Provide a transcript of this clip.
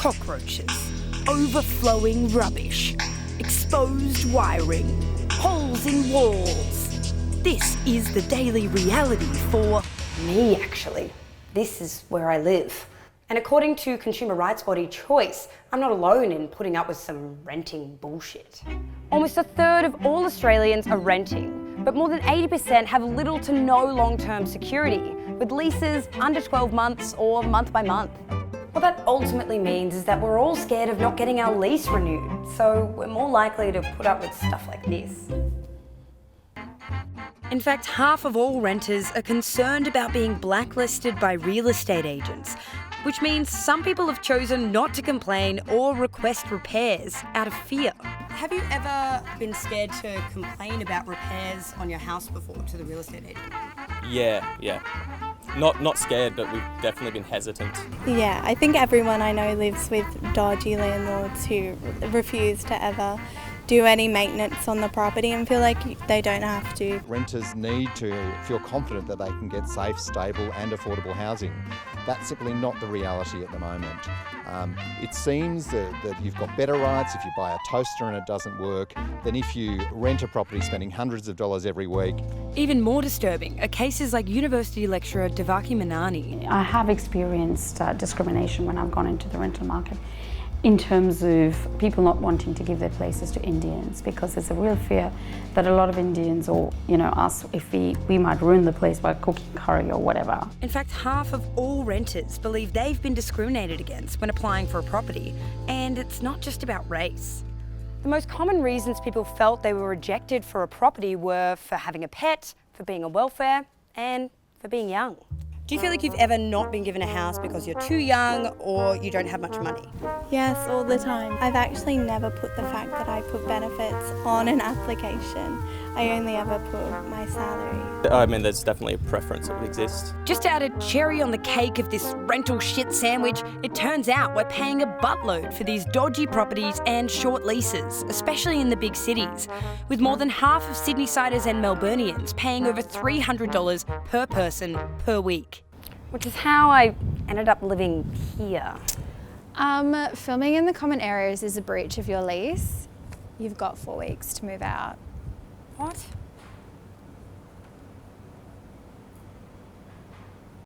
cockroaches, overflowing rubbish, exposed wiring, holes in walls. This is the daily reality for me, actually. This is where I live. And according to consumer rights body Choice, I'm not alone in putting up with some renting bullshit. Almost a third of all Australians are renting, but more than 80% have little to no long-term security, with leases under 12 months or month by month. What that ultimately means is that we're all scared of not getting our lease renewed, so we're more likely to put up with stuff like this. In fact, half of all renters are concerned about being blacklisted by real estate agents, which means some people have chosen not to complain or request repairs out of fear. Have you ever been scared to complain about repairs on your house before to the real estate agent? Yeah. Not scared, but we've definitely been hesitant. Yeah, I think everyone I know lives with dodgy landlords who refuse to ever do any maintenance on the property and feel like they don't have to. Renters need to feel confident that they can get safe, stable and affordable housing. That's simply not the reality at the moment. It seems that you've got better rights if you buy a toaster and it doesn't work than if you rent a property spending hundreds of dollars every week. Even more disturbing are cases like university lecturer Devaki Manani. I have experienced discrimination when I've gone into the rental market in terms of people not wanting to give their places to Indians, because there's a real fear that a lot of Indians, or us, if we might ruin the place by cooking curry or whatever. In fact, half of all renters believe they've been discriminated against when applying for a property, and it's not just about race. The most common reasons people felt they were rejected for a property were for having a pet, for being on welfare, and for being young. Do you feel like you've ever not been given a house because you're too young or you don't have much money? Yes, all the time. I've actually never put the fact that I put benefits on an application. I only ever put my salary. I mean, there's definitely a preference that would exist. Just to add a cherry on the cake of this rental shit sandwich, it turns out we're paying a buttload for these dodgy properties and short leases, especially in the big cities, with more than half of Sydneysiders and Melburnians paying over $300 per person per week. Which is how I ended up living here. Filming in the common areas is a breach of your lease. You've got 4 weeks to move out. What?